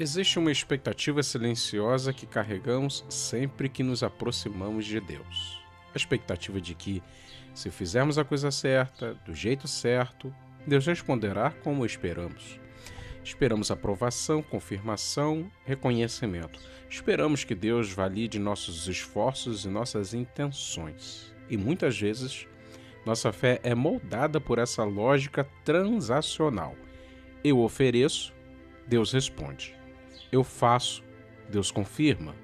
Existe uma expectativa silenciosa que carregamos sempre que nos aproximamos de Deus. A expectativa de que, se fizermos a coisa certa, do jeito certo, Deus responderá como esperamos. Esperamos aprovação, confirmação, reconhecimento. Esperamos que Deus valide nossos esforços e nossas intenções. E muitas vezes, nossa fé é moldada por essa lógica transacional. Eu ofereço, Deus responde. Eu faço, Deus confirma.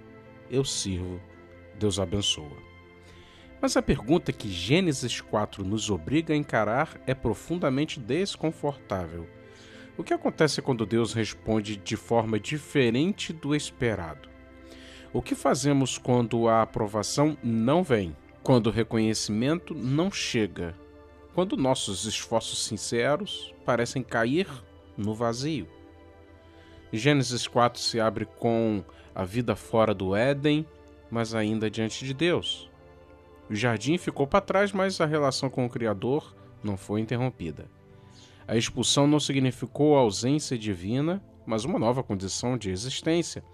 Eu sirvo, Deus abençoa. Mas a pergunta que Gênesis 4 nos obriga a encarar é profundamente desconfortável. O que acontece quando Deus responde de forma diferente do esperado? O que fazemos quando a aprovação não vem? Quando o reconhecimento não chega? Quando nossos esforços sinceros parecem cair no vazio? Gênesis 4 se abre com a vida fora do Éden, mas ainda diante de Deus. O jardim ficou para trás, mas a relação com o Criador não foi interrompida. A expulsão não significou a ausência divina, mas uma nova condição de existência,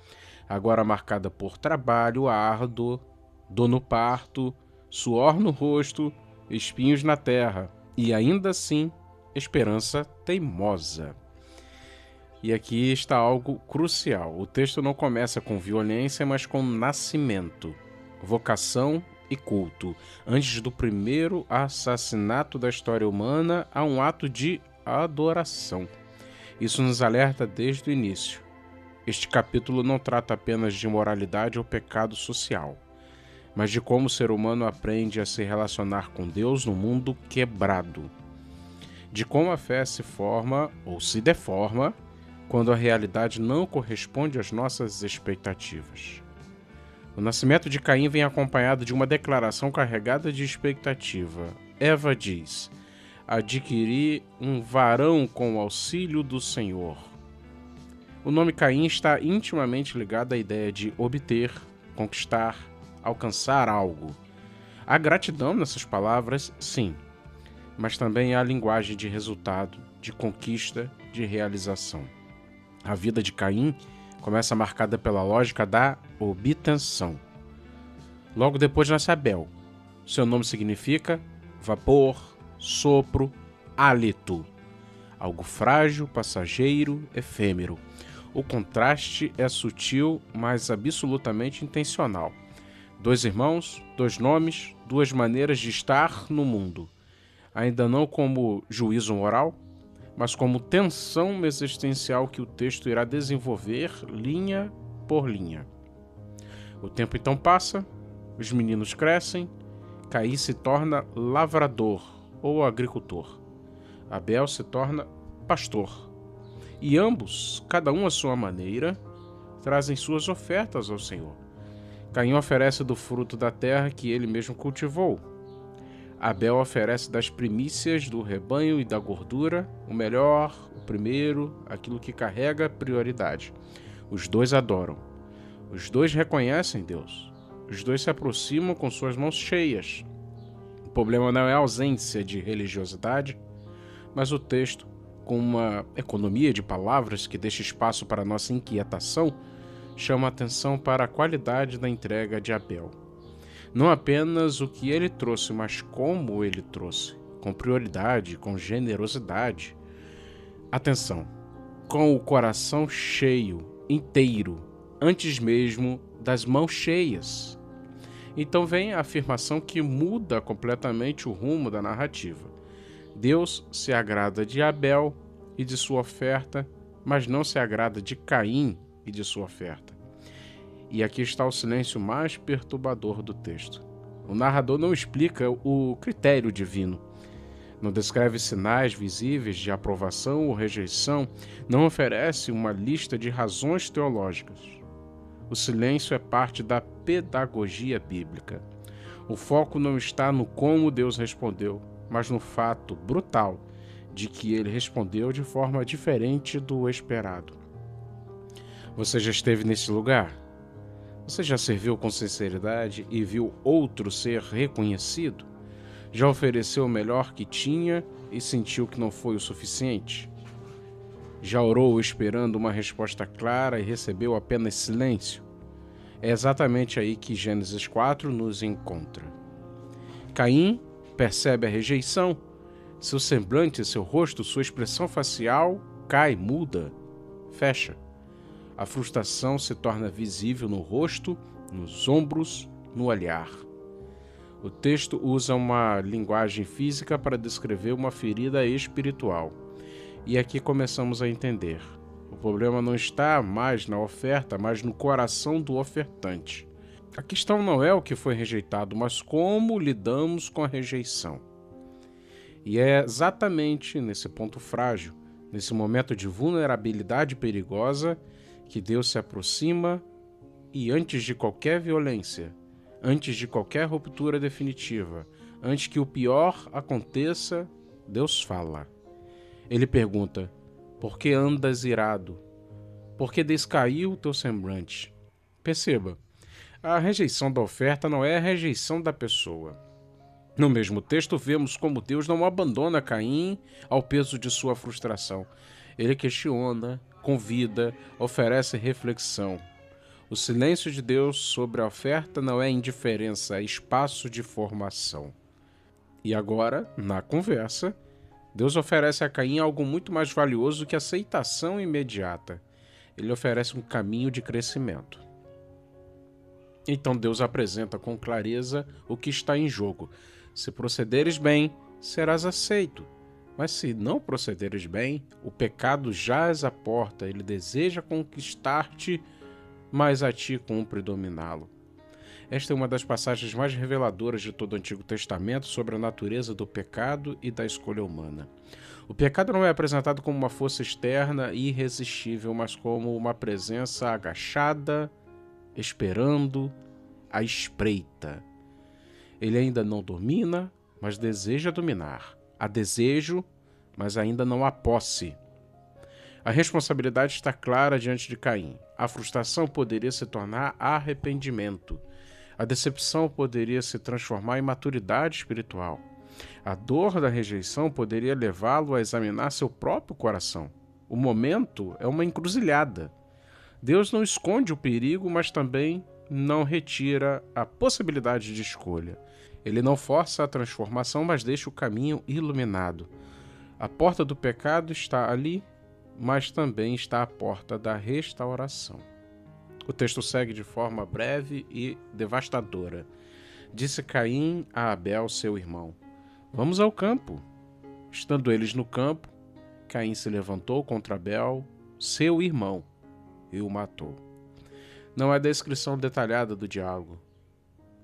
agora marcada por trabalho árduo, dor no parto, suor no rosto, espinhos na terra e ainda assim, esperança teimosa. E aqui está algo crucial. O texto não começa com violência, mas com nascimento, vocação e culto. Antes do primeiro assassinato da história humana, há um ato de adoração. Isso nos alerta desde o início. Este capítulo não trata apenas de moralidade ou pecado social, mas de como o ser humano aprende a se relacionar com Deus no mundo quebrado. De como a fé se forma ou se deforma quando a realidade não corresponde às nossas expectativas. O nascimento de Caim vem acompanhado de uma declaração carregada de expectativa. Eva diz: adquiri um varão com o auxílio do Senhor. O nome Caim está intimamente ligado à ideia de obter, conquistar, alcançar algo. Há gratidão nessas palavras, sim, mas também há linguagem de resultado, de conquista, de realização. A vida de Caim começa marcada pela lógica da obtenção. Logo depois nasce Abel. Seu nome significa vapor, sopro, hálito. Algo frágil, passageiro, efêmero. O contraste é sutil, mas absolutamente intencional. Dois irmãos, dois nomes, duas maneiras de estar no mundo. Ainda não como juízo moral, mas como tensão existencial que o texto irá desenvolver linha por linha. O tempo então passa, os meninos crescem, Caim se torna lavrador ou agricultor. Abel se torna pastor. E ambos, cada um à sua maneira, trazem suas ofertas ao Senhor. Caim oferece do fruto da terra que ele mesmo cultivou. Abel oferece das primícias do rebanho e da gordura, o melhor, o primeiro, aquilo que carrega prioridade. Os dois adoram. Os dois reconhecem Deus. Os dois se aproximam com suas mãos cheias. O problema não é a ausência de religiosidade, mas o texto, com uma economia de palavras que deixa espaço para nossa inquietação, chama a atenção para a qualidade da entrega de Abel. Não apenas o que ele trouxe, mas como ele trouxe, com prioridade, com generosidade. Atenção, com o coração cheio, inteiro, antes mesmo das mãos cheias. Então vem a afirmação que muda completamente o rumo da narrativa. Deus se agrada de Abel e de sua oferta, mas não se agrada de Caim e de sua oferta. E aqui está o silêncio mais perturbador do texto. O narrador não explica o critério divino, não descreve sinais visíveis de aprovação ou rejeição, não oferece uma lista de razões teológicas. O silêncio é parte da pedagogia bíblica. O foco não está no como Deus respondeu, mas no fato brutal de que ele respondeu de forma diferente do esperado. Você já esteve nesse lugar? Você já serviu com sinceridade e viu outro ser reconhecido? Já ofereceu o melhor que tinha e sentiu que não foi o suficiente? Já orou esperando uma resposta clara e recebeu apenas silêncio? É exatamente aí que Gênesis 4 nos encontra. Caim percebe a rejeição. Seu semblante, seu rosto, sua expressão facial cai, muda, fecha. A frustração se torna visível no rosto, nos ombros, no olhar. O texto usa uma linguagem física para descrever uma ferida espiritual. E aqui começamos a entender. O problema não está mais na oferta, mas no coração do ofertante. A questão não é o que foi rejeitado, mas como lidamos com a rejeição. E é exatamente nesse ponto frágil, nesse momento de vulnerabilidade perigosa, que Deus se aproxima e, antes de qualquer violência, antes de qualquer ruptura definitiva, antes que o pior aconteça, Deus fala. Ele pergunta: por que andas irado? Por que descaiu o teu semblante? Perceba, a rejeição da oferta não é a rejeição da pessoa. No mesmo texto, vemos como Deus não abandona Caim ao peso de sua frustração. Ele questiona, convida, oferece reflexão. O silêncio de Deus sobre a oferta não é indiferença, é espaço de formação. E agora, na conversa, Deus oferece a Caim algo muito mais valioso que aceitação imediata. Ele oferece um caminho de crescimento. Então Deus apresenta com clareza o que está em jogo. Se procederes bem, serás aceito. Mas se não procederes bem, o pecado jaz à porta, ele deseja conquistar-te, mas a ti cumpre dominá-lo. Esta é uma das passagens mais reveladoras de todo o Antigo Testamento sobre a natureza do pecado e da escolha humana. O pecado não é apresentado como uma força externa e irresistível, mas como uma presença agachada, esperando, à espreita. Ele ainda não domina, mas deseja dominar. Há desejo, mas ainda não há posse. A responsabilidade está clara diante de Caim. A frustração poderia se tornar arrependimento. A decepção poderia se transformar em maturidade espiritual. A dor da rejeição poderia levá-lo a examinar seu próprio coração. O momento é uma encruzilhada. Deus não esconde o perigo, mas também não retira a possibilidade de escolha. Ele não força a transformação, mas deixa o caminho iluminado. A porta do pecado está ali, mas também está a porta da restauração. O texto segue de forma breve e devastadora. Disse Caim a Abel, seu irmão: vamos ao campo. Estando eles no campo, Caim se levantou contra Abel, seu irmão, e o matou. Não há descrição detalhada do diálogo.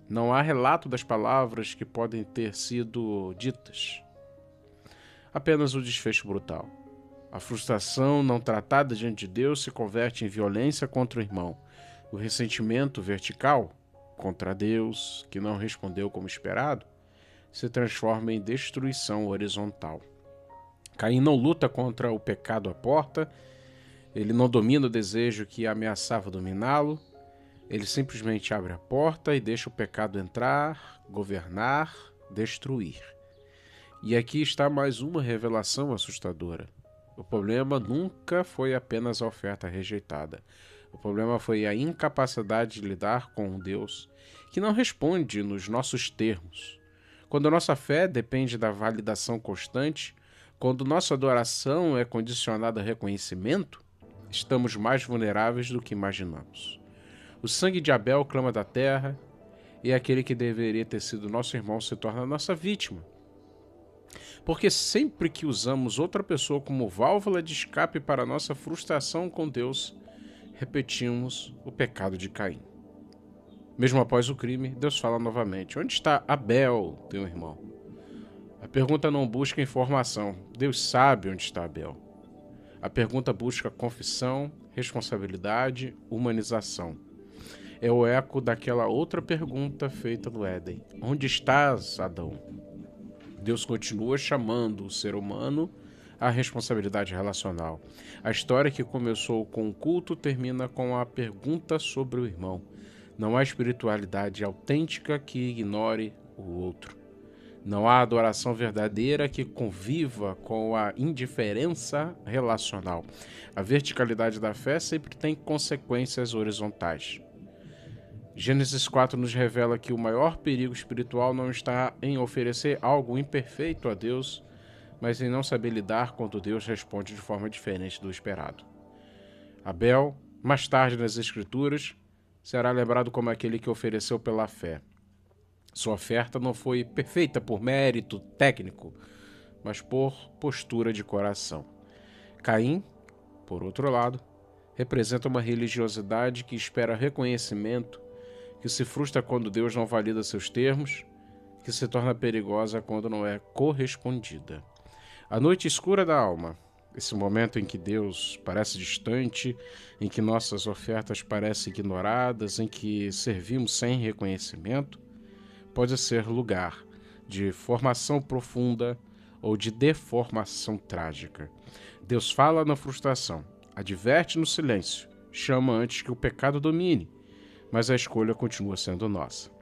Não há relato das palavras que podem ter sido ditas. Apenas o desfecho brutal. A frustração não tratada diante de Deus se converte em violência contra o irmão. O ressentimento vertical contra Deus, que não respondeu como esperado, se transforma em destruição horizontal. Caim não luta contra o pecado à porta, ele não domina o desejo que ameaçava dominá-lo, ele simplesmente abre a porta e deixa o pecado entrar, governar, destruir. E aqui está mais uma revelação assustadora. O problema nunca foi apenas a oferta rejeitada. O problema foi a incapacidade de lidar com um Deus que não responde nos nossos termos. Quando a nossa fé depende da validação constante, quando nossa adoração é condicionada a reconhecimento, estamos mais vulneráveis do que imaginamos. O sangue de Abel clama da terra, e aquele que deveria ter sido nosso irmão se torna nossa vítima. Porque sempre que usamos outra pessoa como válvula de escape para nossa frustração com Deus, repetimos o pecado de Caim. Mesmo após o crime, Deus fala novamente: onde está Abel, teu irmão? A pergunta não busca informação. Deus sabe onde está Abel. A pergunta busca confissão, responsabilidade, humanização. É o eco daquela outra pergunta feita no Éden: onde estás, Adão? Deus continua chamando o ser humano à responsabilidade relacional. A história que começou com o culto termina com a pergunta sobre o irmão. Não há espiritualidade autêntica que ignore o outro. Não há adoração verdadeira que conviva com a indiferença relacional. A verticalidade da fé sempre tem consequências horizontais. Gênesis 4 nos revela que o maior perigo espiritual não está em oferecer algo imperfeito a Deus, mas em não saber lidar quando Deus responde de forma diferente do esperado. Abel, mais tarde nas Escrituras, será lembrado como aquele que ofereceu pela fé. Sua oferta não foi perfeita por mérito técnico, mas por postura de coração. Caim, por outro lado, representa uma religiosidade que espera reconhecimento, que se frustra quando Deus não valida seus termos, que se torna perigosa quando não é correspondida. A noite escura da alma, esse momento em que Deus parece distante, em que nossas ofertas parecem ignoradas, em que servimos sem reconhecimento, pode ser lugar de formação profunda ou de deformação trágica. Deus fala na frustração, adverte no silêncio, chama antes que o pecado domine, mas a escolha continua sendo nossa.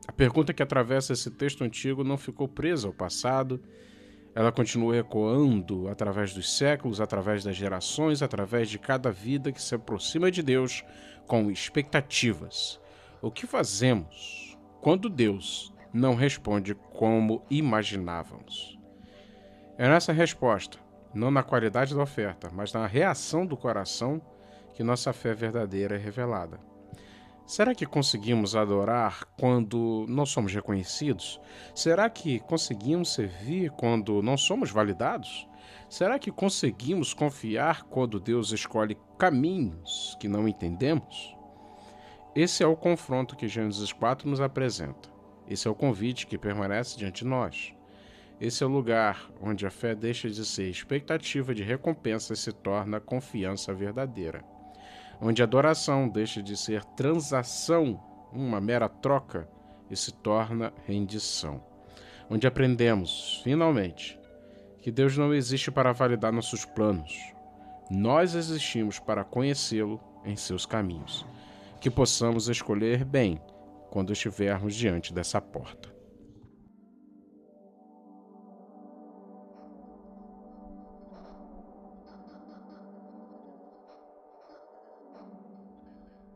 A pergunta que atravessa esse texto antigo não ficou presa ao passado, ela continua ecoando através dos séculos, através das gerações, através de cada vida que se aproxima de Deus com expectativas. O que fazemos quando Deus não responde como imaginávamos? É nessa resposta, não na qualidade da oferta, mas na reação do coração, que nossa fé verdadeira é revelada. Será que conseguimos adorar quando não somos reconhecidos? Será que conseguimos servir quando não somos validados? Será que conseguimos confiar quando Deus escolhe caminhos que não entendemos? Esse é o confronto que Gênesis 4 nos apresenta. Esse é o convite que permanece diante de nós. Esse é o lugar onde a fé deixa de ser expectativa de recompensa e se torna confiança verdadeira. Onde a adoração deixa de ser transação, uma mera troca, e se torna rendição. Onde aprendemos, finalmente, que Deus não existe para validar nossos planos. Nós existimos para conhecê-lo em seus caminhos. Que possamos escolher bem quando estivermos diante dessa porta.